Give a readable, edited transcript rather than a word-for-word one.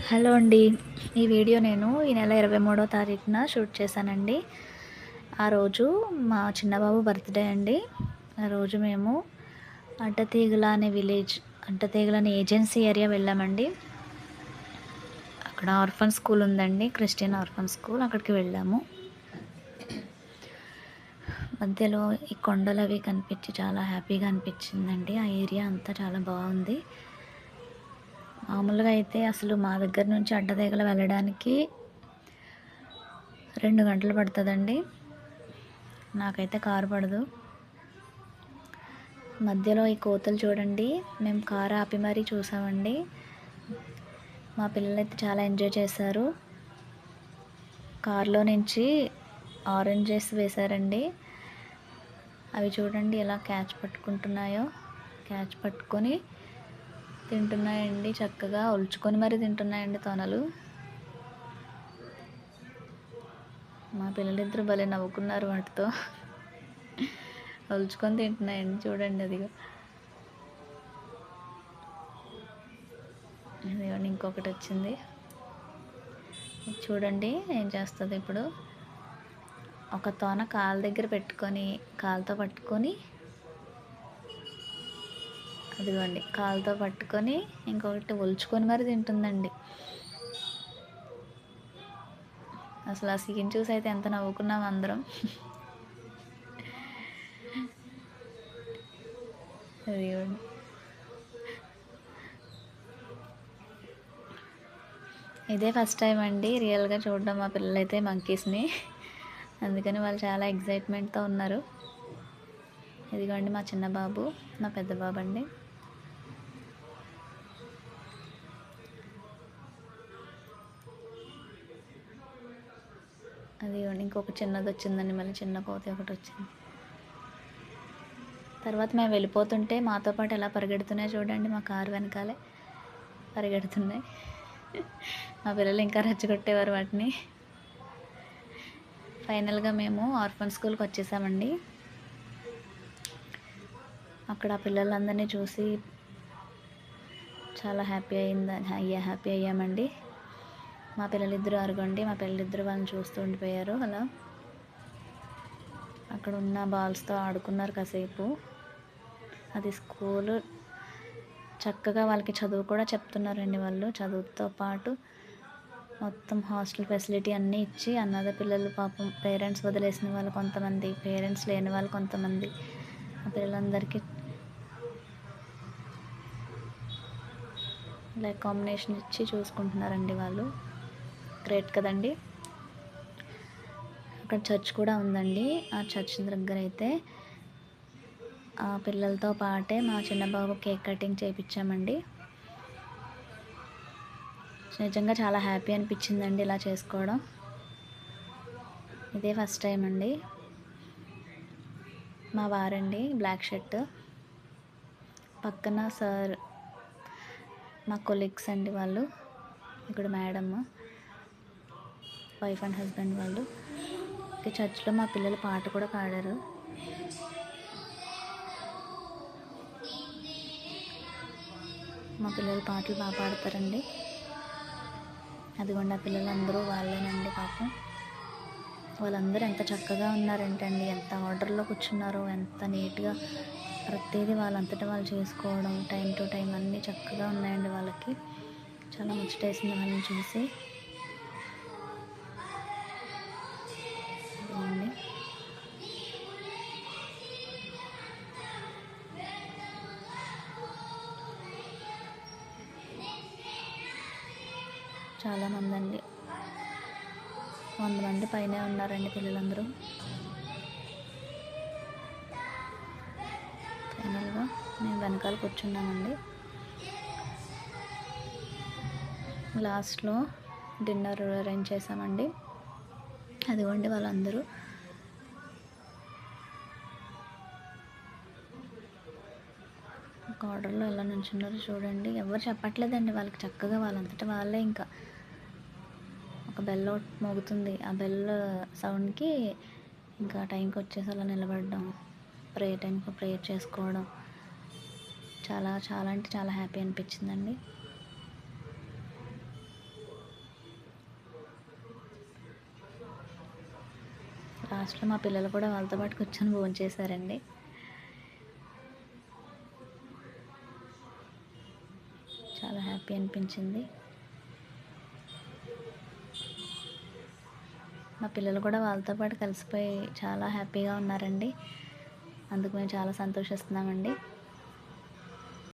Hello అండి. ఈ video నేను ఈ నెల 23వ తారీఖున షూట్ చేశానండి. ఆ రోజు మా చిన్న బాబు బర్త్‌డే అండి. ఆ రోజు మేము అడ్డతీగల అనే విలేజ్, అడ్డతీగల అనే ఏజెన్సీ ఏరియా వెళ్ళామండి. అక్కడ ఆర్ఫన్ స్కూల్ ఉందండి. క్రిస్టియన్ ఆర్ఫన్ స్కూల్ అక్కడికి వెళ్ళాము. మధ్యలో ఈ కొండలవి కనిపించి చాలా హ్యాపీగా అనిపించిందండి. ఆ ఏరియా అంతా చాలా బాగుంది. మామూలుగా అయితే అసలు మా దగ్గర నుంచి అడ్డతీగల వెళ్ళడానికి 2 గంటలు పడతదండి. నాకైతే కారు పడదు. మధ్యలో ఈ కోతులు చూడండి. మేము కారు ఆపి మరీ చూసామండి. మా పిల్లలైతే చాలా ఎంజాయ్ చేశారు. కారులో నుంచి ఆరెంజెస్ వేశారండి. అవి చూడండి ఎలా క్యాచ్ పట్టుకుంటున్నాయో. క్యాచ్ పట్టుకొని తింటున్నాయండి. చక్కగా ఒలుచుకొని మరీ తింటున్నాయండి తొనలు. మా పిల్లలిద్దరూ భలే నవ్వుకున్నారు వాటితో. ఒలుచుకొని తింటున్నాయండి చూడండి అదిగో. అదిగోండి ఇంకొకటి వచ్చింది. చూడండి ఏం చేస్తుంది ఇప్పుడు. ఒక తొన కాలు దగ్గర పెట్టుకొని కాలుతో పట్టుకొని, అదిగోండి కాలుతో పట్టుకొని ఇంకొకటి ఒలుచుకొని మరి తింటుందండి. అసలు ఆ సీన్ చూసి అయితే ఎంత నవ్వుకున్నాం అందరం. అదిగోండి. ఇదే ఫస్ట్ టైం అండి రియల్గా చూడడం మా పిల్లలైతే మంకీస్ని. అందుకని వాళ్ళు చాలా ఎగ్జైట్మెంట్తో ఉన్నారు. ఇదిగోండి మా చిన్న బాబు, మా పెద్ద బాబు అండి. అదిగోండి ఇంకొక చిన్నది వచ్చిందండి, మళ్ళీ చిన్న కోతి ఒకటి వచ్చింది. తర్వాత మేము వెళ్ళిపోతుంటే మాతో పాటు ఎలా పరిగెడుతున్నాయి చూడండి. మా కారు వెనకాలే పరిగెడుతున్నాయి. మా పిల్లలు ఇంకా రెచ్చగొట్టేవారు వాటిని. ఫైనల్గా మేము ఆర్ఫన్ స్కూల్కి వచ్చేసామండి. అక్కడ పిల్లలందరినీ చూసి చాలా హ్యాపీ అయ్యామండి. మా పిల్లలిద్దరూ అరగండి, మా పిల్లలిద్దరూ వాళ్ళని చూస్తూ ఉండిపోయారు. అలా అక్కడ ఉన్న బాల్స్తో ఆడుకున్నారు కాసేపు. అది స్కూలు. చక్కగా వాళ్ళకి చదువు కూడా చెప్తున్నారండి వాళ్ళు. చదువుతో పాటు మొత్తం హాస్టల్ ఫెసిలిటీ అన్నీ ఇచ్చి, అనాథ పిల్లలు పాపం పేరెంట్స్ వదిలేసిన వాళ్ళు కొంతమంది, పేరెంట్స్ లేని వాళ్ళు కొంతమంది, ఆ పిల్లలందరికీ లైక్ కాంబినేషన్ ఇచ్చి చూసుకుంటున్నారండి వాళ్ళు. గ్రేట్ కదండి. అక్కడ చర్చ్ కూడా ఉందండి. ఆ చర్చ్ దగ్గర అయితే ఆ పిల్లలతో పాటే మా చిన్నబాబు కేక్ కటింగ్ చేయించామండి. నిజంగా చాలా హ్యాపీ అనిపించిందండి ఇలా చేసుకోవడం. ఇదే ఫస్ట్ టైం అండి. మా వారండి బ్లాక్ షర్ట్, పక్కన సార్ మా కొలీగ్స్ అండి వాళ్ళు. ఇక్కడ మేడమ్, వైఫ్ అండ్ హస్బెండ్ వాళ్ళు. ఈ చర్చ్లో మా పిల్లలు పాట కూడా పాడారు. మా పిల్లలు పాటలు బాగా పాడతారండి. అదిగోండి ఆ పిల్లలందరూ వాళ్ళేనండి పాపం. వాళ్ళందరూ ఎంత చక్కగా ఉన్నారంటండి, ఎంత ఆర్డర్లో కూర్చున్నారో, ఎంత నీట్గా ప్రతిదీ వాళ్ళంతటా వాళ్ళు చేసుకోవడం, టైం టు టైం అన్నీ చక్కగా ఉన్నాయండి వాళ్ళకి. చాలా ముచ్చటేసింది వాళ్ళని చూసి. అదేనండి. చాలామంది అండి, 100 మంది పైనే ఉన్నారండి పిల్లలందరూ. ఫైనల్గా మేము వెనకాల కూర్చున్నామండి. లాస్ట్లో డిన్నర్ అరేంజ్ చేసామండి. అదిగోండి వాళ్ళందరూ ఒక ఆర్డర్లో ఎలా నుంచున్నారో చూడండి. ఎవరు చెప్పట్లేదండి వాళ్ళకి, చక్కగా వాళ్ళంతటా వాళ్ళే ఇంకా ఒక బెల్ మోగుతుంది. ఆ బెల్ సౌండ్కి ఇంకా టైంకి వచ్చేసి అలా నిలబడడం, టైంకి ప్రేయర్ చేసుకోవడం, చాలా చాలా అంటే చాలా హ్యాపీ అనిపించిందండి. లాస్ట్‌లో మా పిల్లలు కూడా వాళ్ళతో పాటు కూర్చొని భోంచేశారండి. చాలా హ్యాపీ అనిపించింది. మా పిల్లలు కూడా వాళ్ళతో పాటు కలిసిపోయి చాలా హ్యాపీగా ఉన్నారండి. అందుకు మేము చాలా సంతోషిస్తున్నామండి.